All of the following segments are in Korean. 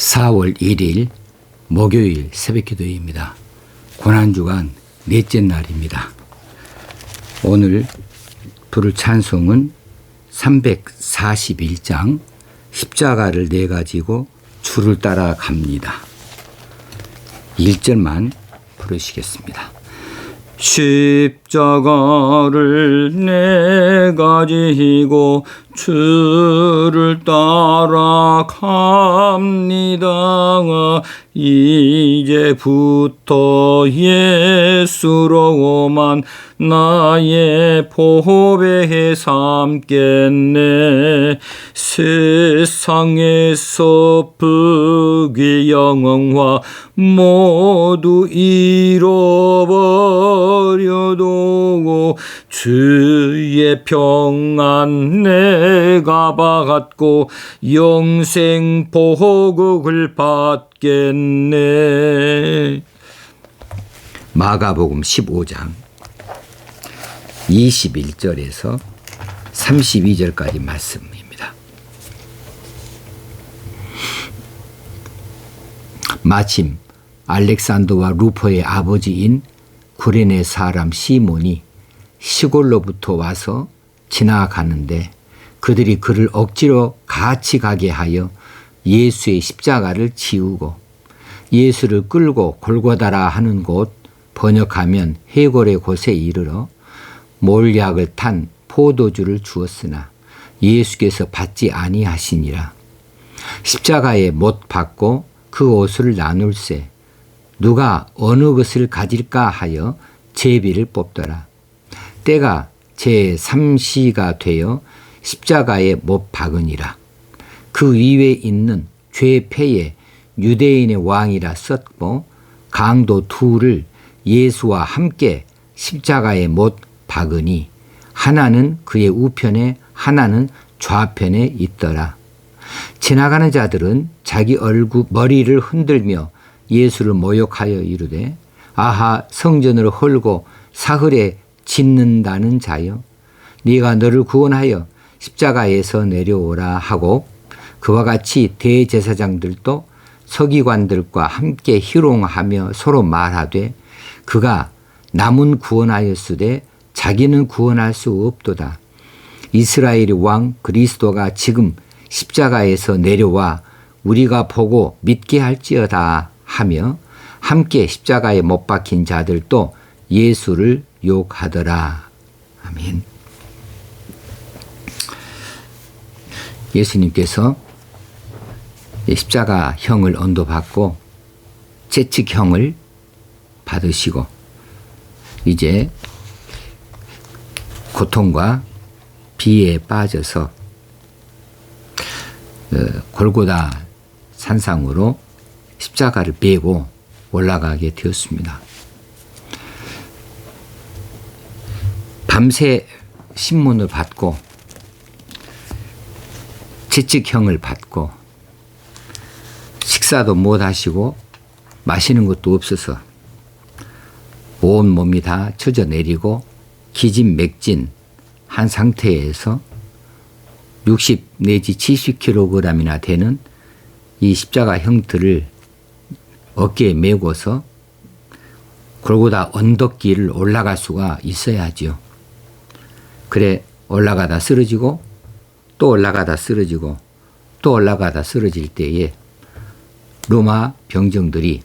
4월 1일 목요일 새벽기도입니다. 고난주간 넷째 날입니다. 오늘 부를 찬송은 341장 십자가를 내가지고 주를 따라 갑니다. 1절만 부르시겠습니다. 십자가를 내가지고 주를 따라갑니다. 이제부터 예수로만 나의 보배 삼겠네. 세상에서 부귀 영광과 모두 잃어버려도 주의 평안 내가 받고 영생 보국을 받겠네. 마가복음 15장 21절에서 32절까지 말씀입니다. 마침 알렉산더와 루포의 아버지인 구레네 사람 시몬이 시골로부터 와서 지나가는데 그들이 그를 억지로 같이 가게 하여 예수의 십자가를 지우고 예수를 끌고 골고다라 하는 곳, 번역하면 해골의 곳에 이르러 몰약을 탄 포도주를 주었으나 예수께서 받지 아니하시니라. 십자가에 못 박고 그 옷을 나눌세 누가 어느 것을 가질까 하여 제비를 뽑더라. 때가 제3시가 되어 십자가에 못 박으니라. 그 위에 있는 죄패에 유대인의 왕이라 썼고 강도 둘을 예수와 함께 십자가에 못 박으니 하나는 그의 우편에 하나는 좌편에 있더라. 지나가는 자들은 자기 머리를 흔들며 예수를 모욕하여 이르되 아하 성전을 헐고 사흘에 짓는다는 자여 네가 너를 구원하여 십자가에서 내려오라 하고 그와 같이 대제사장들도 서기관들과 함께 희롱하며 서로 말하되 그가 남은 구원하였으되 자기는 구원할 수 없도다. 이스라엘의 왕 그리스도가 지금 십자가에서 내려와 우리가 보고 믿게 할지어다 하며 함께 십자가에 못 박힌 자들도 예수를 욕하더라. 아멘. 예수님께서 십자가형을 언도받고 채찍형을 받으시고 이제 고통과 비에 빠져서 골고다 산상으로 십자가를 메고 올라가게 되었습니다. 밤새 신문을 받고 채찍형을 받고 식사도 못 하시고 마시는 것도 없어서 온 몸이 다 젖어 내리고 기진맥진 한 상태에서 60 내지 70kg이나 되는 이 십자가 형틀을 어깨에 메고서 골고다 언덕길을 올라갈 수가 있어야죠. 그래 올라가다 쓰러지고 또 올라가다 쓰러지고 또 올라가다 쓰러질 때에 로마 병정들이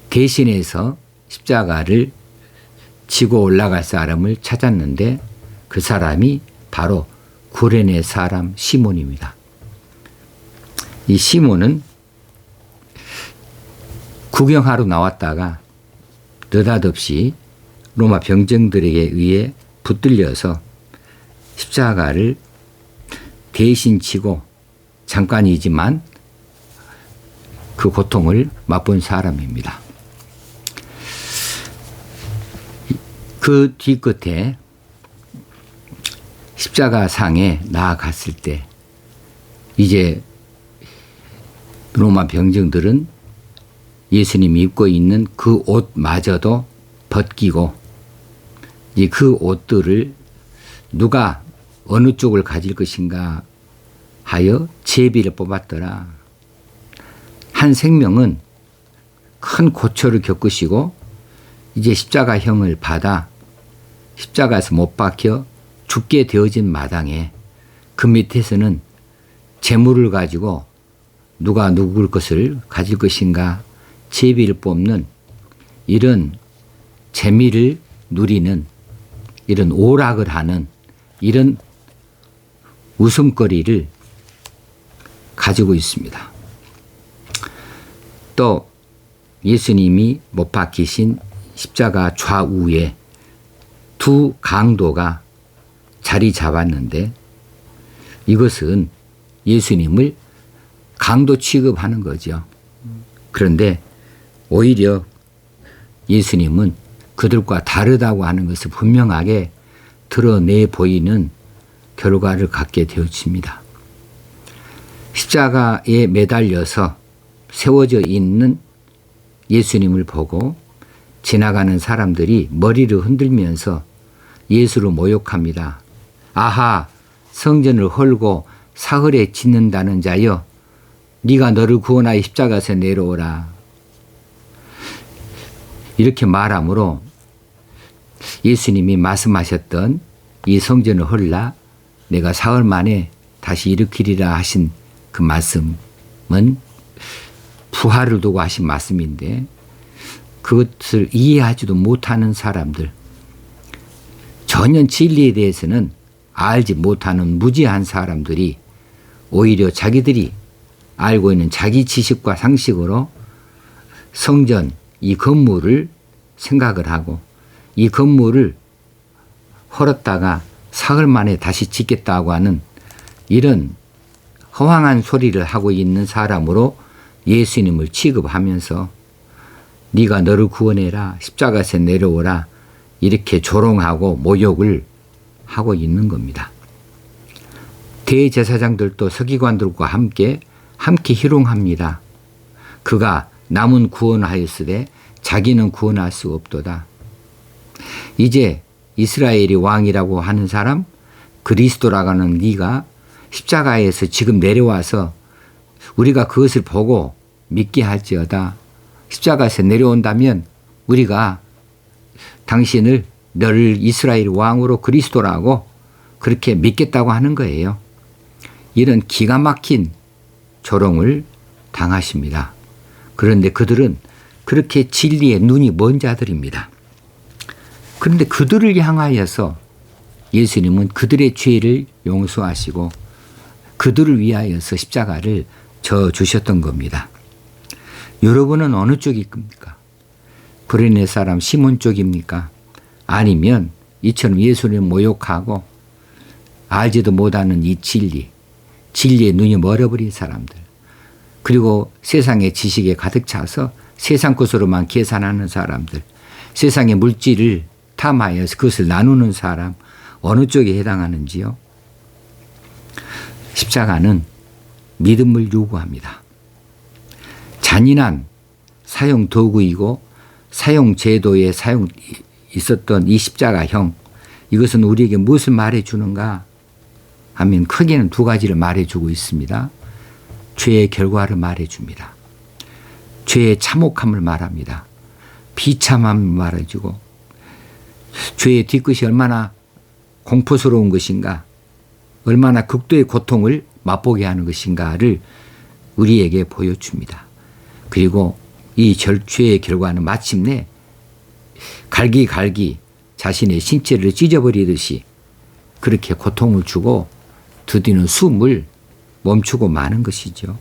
대신해서 십자가를 지고 올라갈 사람을 찾았는데 그 사람이 바로 구레네 사람 시몬입니다. 이 시몬은 구경하러 나왔다가 느닷없이 로마 병정들에게 의해 붙들려서 십자가를 대신 지고 잠깐이지만 그 고통을 맛본 사람입니다. 그 뒤끝에 십자가 상에 나아갔을 때 이제 로마 병정들은 예수님이 입고 있는 그 옷마저도 벗기고 그 옷들을 누가 어느 쪽을 가질 것인가 하여 제비를 뽑았더라. 한 생명은 큰 고초를 겪으시고 이제 십자가형을 받아 십자가에서 못 박혀 죽게 되어진 마당에 그 밑에서는 재물을 가지고 누가 누굴 것을 가질 것인가 제비를 뽑는 이런 재미를 누리는 이런 오락을 하는 이런 웃음거리를 가지고 있습니다. 또 예수님이 못 박히신 십자가 좌우에 두 강도가 자리 잡았는데 이것은 예수님을 강도 취급하는 거죠. 그런데 오히려 예수님은 그들과 다르다고 하는 것을 분명하게 드러내 보이는 결과를 갖게 되어집니다. 십자가에 매달려서 세워져 있는 예수님을 보고 지나가는 사람들이 머리를 흔들면서 예수를 모욕합니다. 아하, 성전을 헐고 사흘에 짓는다는 자여, 네가 너를 구원하여 십자가에서 내려오라. 이렇게 말함으로 예수님이 말씀하셨던 이 성전을 헐라 내가 사흘 만에 다시 일으키리라 하신 그 말씀은 부활을 두고 하신 말씀인데 그것을 이해하지도 못하는 사람들, 전혀 진리에 대해서는 알지 못하는 무지한 사람들이 오히려 자기들이 알고 있는 자기 지식과 상식으로 성전 이 건물을 생각을 하고 이 건물을 헐었다가 사흘 만에 다시 짓겠다고 하는 이런 허황한 소리를 하고 있는 사람으로 예수님을 취급하면서 네가 너를 구원해라, 십자가에서 내려오라, 이렇게 조롱하고 모욕을 하고 있는 겁니다. 대제사장들도 서기관들과 함께 희롱합니다. 그가 남은 구원하였으되 자기는 구원할 수 없도다. 이제 이스라엘이 왕이라고 하는 사람, 그리스도라고 하는 네가 십자가에서 지금 내려와서 우리가 그것을 보고 믿게 할지어다. 십자가에서 내려온다면 우리가 당신을 너를 이스라엘 왕으로 그리스도라고 그렇게 믿겠다고 하는 거예요. 이런 기가 막힌 조롱을 당하십니다. 그런데 그들은 그렇게 진리의 눈이 먼 자들입니다. 그런데 그들을 향하여서 예수님은 그들의 죄를 용서하시고 그들을 위하여서 십자가를 져 주셨던 겁니다. 여러분은 어느 쪽입니까? 구레네 사람 시몬 쪽입니까? 아니면 이처럼 예수님을 모욕하고 알지도 못하는 이 진리의 눈이 멀어버린 사람들, 그리고 세상의 지식에 가득 차서 세상 것으로만 계산하는 사람들, 세상의 물질을 탐하여서 그것을 나누는 사람, 어느 쪽에 해당하는지요? 십자가는 믿음을 요구합니다. 잔인한 사형 도구이고 사형 제도에 있었던 이 십자가형, 이것은 우리에게 무엇을 말해주는가 하면 크게는 두 가지를 말해주고 있습니다. 죄의 결과를 말해줍니다. 죄의 참혹함을 말합니다. 비참함을 말해주고 죄의 뒤끝이 얼마나 공포스러운 것인가, 얼마나 극도의 고통을 맛보게 하는 것인가를 우리에게 보여줍니다. 그리고 이 죄의 결과는 마침내 갈기갈기 자신의 신체를 찢어버리듯이 그렇게 고통을 주고 드디는 숨을 멈추고 마는 것이죠.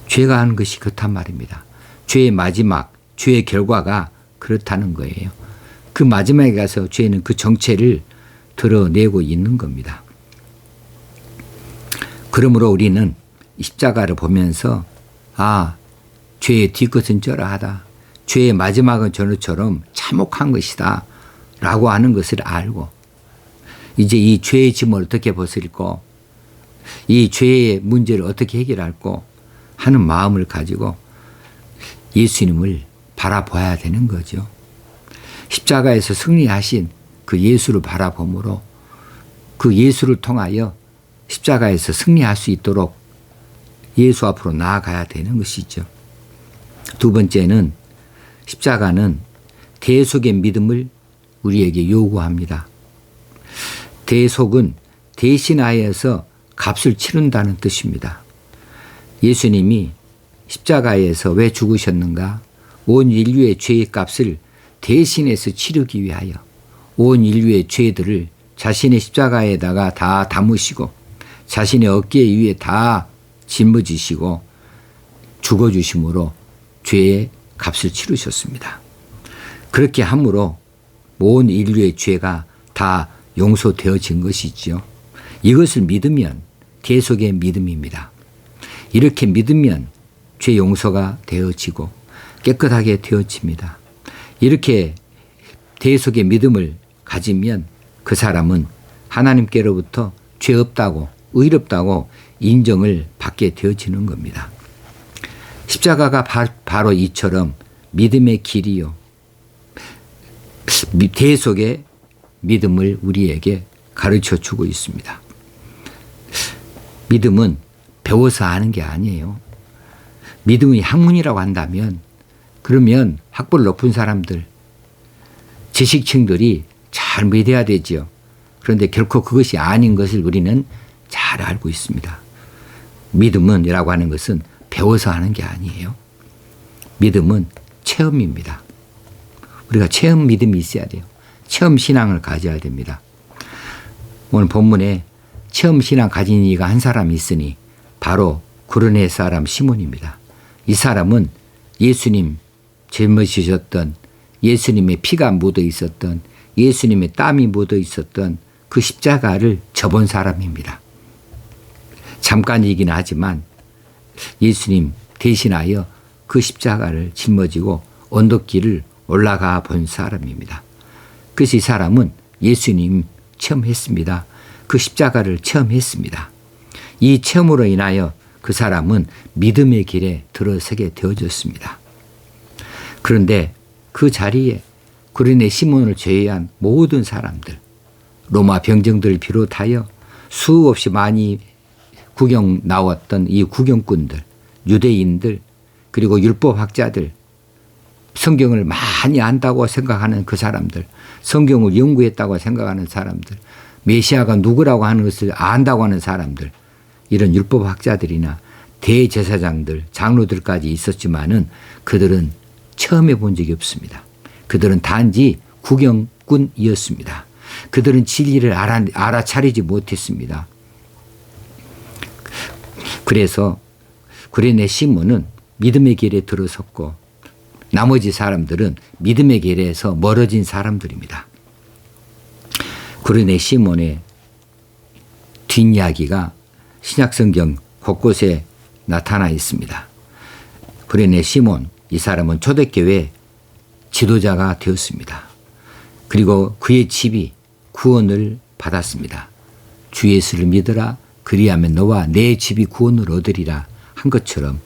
죄가 하는 것이 그렇단 말입니다. 죄의 마지막, 죄의 결과가 그렇다는 거예요. 그 마지막에 가서 죄는 그 정체를 드러내고 있는 겁니다. 그러므로 우리는 십자가를 보면서 죄의 뒤끝은 쩌라하다, 죄의 마지막은 전우처럼 참혹한 것이다 라고 하는 것을 알고 이제 이 죄의 짐을 어떻게 벗을고 이 죄의 문제를 어떻게 해결할고 하는 마음을 가지고 예수님을 바라봐야 되는 거죠. 십자가에서 승리하신 그 예수를 바라봄으로 그 예수를 통하여 십자가에서 승리할 수 있도록 예수 앞으로 나아가야 되는 것이죠. 두 번째는 십자가는 대속의 믿음을 우리에게 요구합니다. 대속은 대신하여서 값을 치른다는 뜻입니다. 예수님이 십자가에서 왜 죽으셨는가? 온 인류의 죄의 값을 대신해서 치르기 위하여 온 인류의 죄들을 자신의 십자가에다가 다 담으시고 자신의 어깨 위에 다 짊어지시고 죽어주심으로 죄의 값을 치르셨습니다. 그렇게 함으로 온 인류의 죄가 다 용서되어진 것이지요. 이것을 믿으면 대속의 믿음입니다. 이렇게 믿으면 죄 용서가 되어지고 깨끗하게 되어집니다. 이렇게 대속의 믿음을 가지면 그 사람은 하나님께로부터 죄 없다고 의롭다고 인정을 받게 되어지는 겁니다. 십자가가 바로 이처럼 믿음의 길이요. 대속의 믿음을 우리에게 가르쳐 주고 있습니다. 믿음은 배워서 아는 게 아니에요. 믿음의 학문이라고 한다면 그러면 학벌 높은 사람들, 지식층들이 잘 믿어야 되죠. 그런데 결코 그것이 아닌 것을 우리는 잘 알고 있습니다. 믿음은이라고 하는 것은 배워서 하는 게 아니에요. 믿음은 체험입니다. 우리가 체험 믿음이 있어야 돼요. 체험 신앙을 가져야 됩니다. 오늘 본문에 체험 신앙 가진 이가 한 사람이 있으니 바로 구레네 사람 시몬입니다. 이 사람은 예수님 짊어지셨던 예수님의 피가 묻어 있었던 예수님의 땀이 묻어 있었던 그 십자가를 져본 사람입니다. 잠깐이긴 하지만 예수님 대신하여 그 십자가를 짊어지고 언덕길을 올라가 본 사람입니다. 그래서 이 사람은 예수님 체험했습니다. 그 십자가를 체험했습니다. 이 체험으로 인하여 그 사람은 믿음의 길에 들어서게 되어졌습니다. 그런데 그 자리에 구레네 시몬을 제외한 모든 사람들, 로마 병정들을 비롯하여 수없이 많이 구경 나왔던 이 구경꾼들, 유대인들, 그리고 율법학자들, 성경을 많이 안다고 생각하는 그 사람들, 성경을 연구했다고 생각하는 사람들, 메시아가 누구라고 하는 것을 안다고 하는 사람들, 이런 율법학자들이나 대제사장들, 장로들까지 있었지만은 그들은 처음 해본 적이 없습니다. 그들은 단지 구경꾼이었습니다. 그들은 진리를 알아차리지 못했습니다. 그래서 구레네 시몬은 믿음의 길에 들어섰고 나머지 사람들은 믿음의 길에서 멀어진 사람들입니다. 구레네 시몬의 뒷이야기가 신약성경 곳곳에 나타나 있습니다. 구레네 시몬, 이 사람은 초대교회 지도자가 되었습니다. 그리고 그의 집이 구원을 받았습니다. 주 예수를 믿으라 그리하면 너와 내 집이 구원을 얻으리라 한 것처럼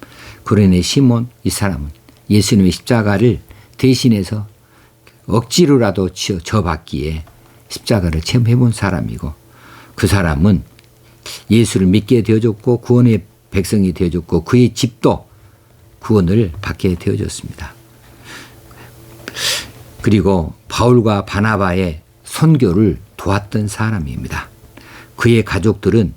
구레네 시몬, 이 사람은 예수님의 십자가를 대신해서 억지로라도 져받기에 십자가를 체험해 본 사람이고 그 사람은 예수를 믿게 되어졌고 구원의 백성이 되어졌고 그의 집도 구원을 받게 되어졌습니다. 그리고 바울과 바나바의 선교를 도왔던 사람입니다. 그의 가족들은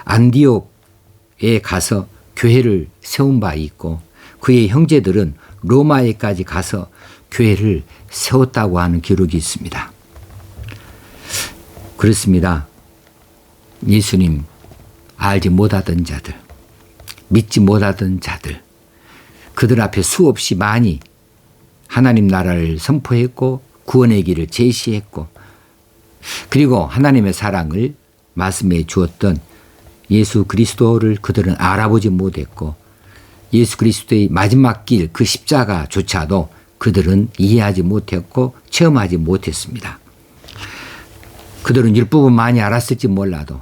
안디옥에 가서 교회를 세운 바 있고 그의 형제들은 로마에까지 가서 교회를 세웠다고 하는 기록이 있습니다. 그렇습니다. 예수님 알지 못하던 자들, 믿지 못하던 자들, 그들 앞에 수없이 많이 하나님 나라를 선포했고 구원의 길을 제시했고 그리고 하나님의 사랑을 말씀해 주었던 예수 그리스도를 그들은 알아보지 못했고 예수 그리스도의 마지막 길 그 십자가조차도 그들은 이해하지 못했고 체험하지 못했습니다. 그들은 율법은 많이 알았을지 몰라도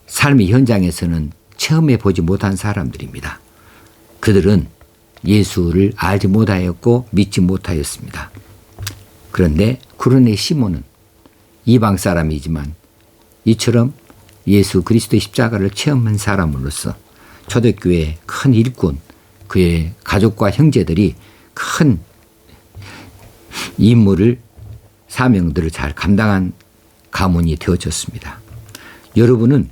삶의 현장에서는 체험해 보지 못한 사람들입니다. 그들은 예수를 알지 못하였고 믿지 못하였습니다. 그런데 구레네 시몬은 이방 사람이지만 이처럼 예수 그리스도의 십자가를 체험한 사람으로서 초대교회 큰 일꾼, 그의 가족과 형제들이 큰 임무를, 사명들을 잘 감당한 가문이 되어졌습니다. 여러분은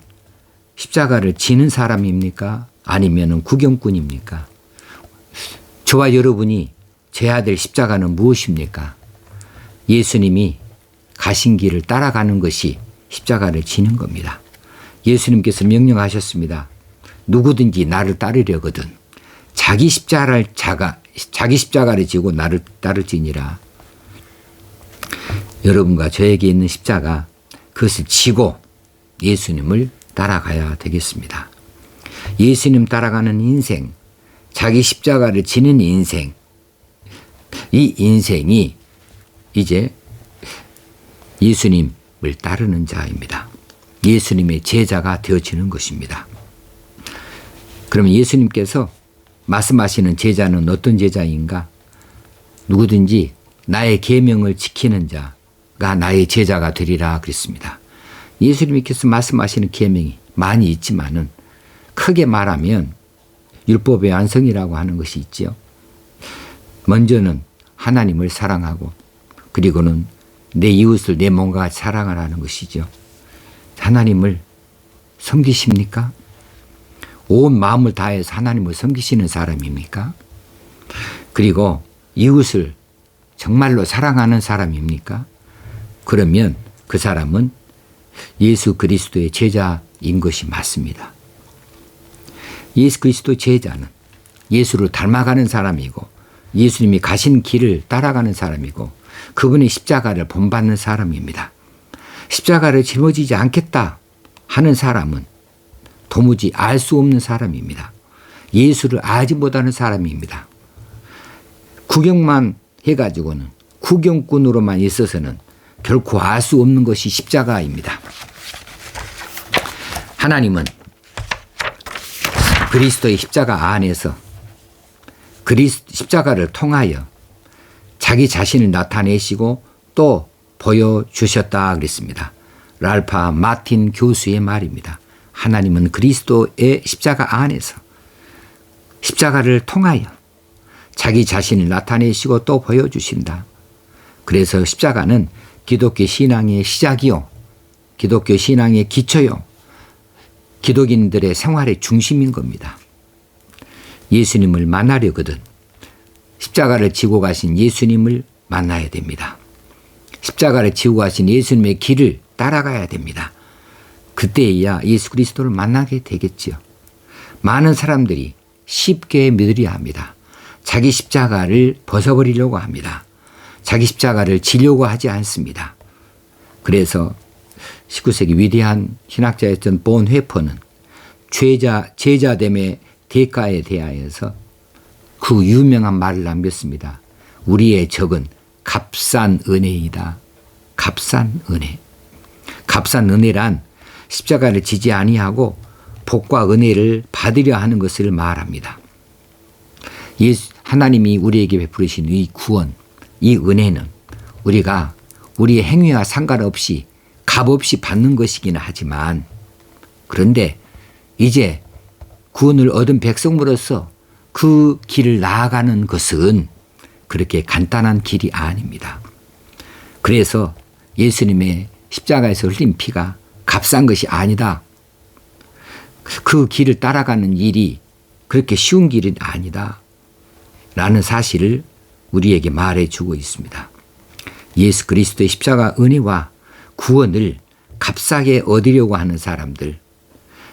십자가를 지는 사람입니까? 아니면 구경꾼입니까? 저와 여러분이 져야 될 십자가는 무엇입니까? 예수님이 가신 길을 따라가는 것이 십자가를 지는 겁니다. 예수님께서 명령하셨습니다. 누구든지 나를 따르려거든 자기 십자가를 지고 나를 따르지니라. 여러분과 저에게 있는 십자가, 그것을 지고 예수님을 따라가야 되겠습니다. 예수님 따라가는 인생, 자기 십자가를 지는 인생, 이 인생이 이제 예수님을 따르는 자입니다. 예수님의 제자가 되어지는 것입니다. 그러면 예수님께서 말씀하시는 제자는 어떤 제자인가? 누구든지 나의 계명을 지키는 자가 나의 제자가 되리라 그랬습니다. 예수님께서 말씀하시는 계명이 많이 있지만은 크게 말하면 율법의 완성이라고 하는 것이 있지요. 먼저는 하나님을 사랑하고, 그리고는 내 이웃을 내 몸과 같이 사랑을 하는 것이죠. 하나님을 섬기십니까? 온 마음을 다해서 하나님을 섬기시는 사람입니까? 그리고 이웃을 정말로 사랑하는 사람입니까? 그러면 그 사람은 예수 그리스도의 제자인 것이 맞습니다. 예수 그리스도의 제자는 예수를 닮아가는 사람이고, 예수님이 가신 길을 따라가는 사람이고, 그분의 십자가를 본받는 사람입니다. 십자가를 짊어지지 않겠다 하는 사람은 도무지 알 수 없는 사람입니다. 예수를 알지 못하는 사람입니다. 구경만 해가지고는, 구경꾼으로만 있어서는 결코 알 수 없는 것이 십자가입니다. 하나님은 그리스도의 십자가 안에서 십자가를 통하여 자기 자신을 나타내시고 또 보여주셨다 그랬습니다. 랄파 마틴 교수의 말입니다. 하나님은 그리스도의 십자가 안에서 십자가를 통하여 자기 자신을 나타내시고 또 보여주신다. 그래서 십자가는 기독교 신앙의 시작이요, 기독교 신앙의 기초요, 기독인들의 생활의 중심인 겁니다. 예수님을 만나려거든 십자가를 지고 가신 예수님을 만나야 됩니다. 십자가를 지고 가신 예수님의 길을 따라가야 됩니다. 그때야 예수 그리스도를 만나게 되겠지요. 많은 사람들이 쉽게 믿으려 합니다. 자기 십자가를 벗어버리려고 합니다. 자기 십자가를 지려고 하지 않습니다. 그래서 19세기 위대한 신학자였던 본회퍼는 제자됨의 대가에 대하여서 그 유명한 말을 남겼습니다. 우리의 적은 값싼 은혜이다. 값싼 은혜. 값싼 은혜란 십자가를 지지 아니하고 복과 은혜를 받으려 하는 것을 말합니다. 하나님이 우리에게 베푸신 이 구원, 이 은혜는 우리가 우리의 행위와 상관없이 값없이 받는 것이긴 하지만, 그런데 이제 구원을 얻은 백성으로서 그 길을 나아가는 것은 그렇게 간단한 길이 아닙니다. 그래서 예수님의 십자가에서 흘린 피가 값싼 것이 아니다. 그 길을 따라가는 일이 그렇게 쉬운 길이 아니다. 라는 사실을 우리에게 말해주고 있습니다. 예수 그리스도의 십자가 은혜와 구원을 값싸게 얻으려고 하는 사람들,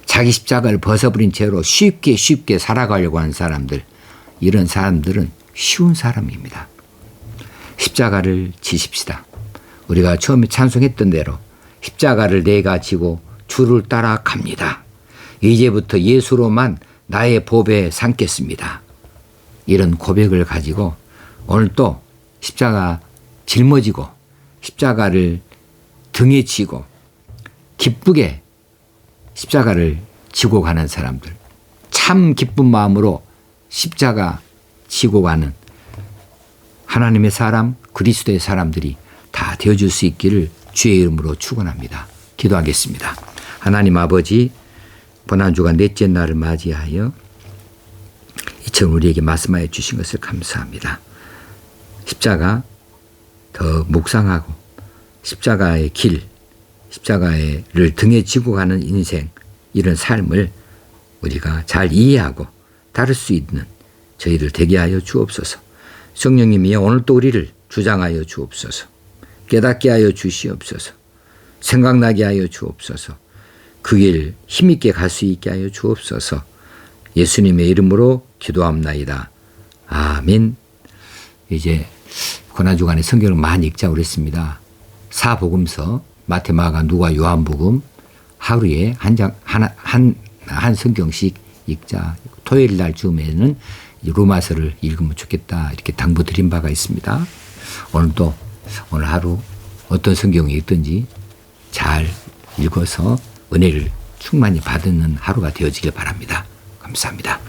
자기 십자가를 벗어버린 채로 쉽게 살아가려고 하는 사람들, 이런 사람들은 쉬운 사람입니다. 십자가를 지십시다. 우리가 처음에 찬송했던 대로 십자가를 내가 지고 주를 따라갑니다. 이제부터 예수로만 나의 보배 삼겠습니다. 이런 고백을 가지고 오늘 또 십자가 짊어지고 십자가를 등에 지고 기쁘게 십자가를 지고 가는 사람들, 참 기쁜 마음으로 십자가 지고 가는 하나님의 사람, 그리스도의 사람들이 다 되어줄 수 있기를 주의 이름으로 축원합니다. 기도하겠습니다. 하나님 아버지, 고난주간 넷째 날을 맞이하여 이처럼 우리에게 말씀하여 주신 것을 감사합니다. 십자가 더 묵상하고 십자가의 길, 십자가를 등에 지고 가는 인생, 이런 삶을 우리가 잘 이해하고 다룰 수 있는 저희들 되게 하여 주옵소서. 성령님이 오늘 또 우리를 주장하여 주옵소서. 깨닫게 하여 주시옵소서. 생각나게 하여 주옵소서. 그 길 힘있게 갈 수 있게 하여 주옵소서. 예수님의 이름으로 기도합나이다. 아멘. 이제 고난주간에 성경을 많이 읽자고 그랬습니다. 사복음서, 마태, 마가, 누가, 요한복음 하루에 한 성경씩 읽자. 토요일 날 즈음에는 로마서를 읽으면 좋겠다, 이렇게 당부드린 바가 있습니다. 오늘 하루 어떤 성경이 있든지 잘 읽어서 은혜를 충만히 받는 하루가 되어지길 바랍니다. 감사합니다.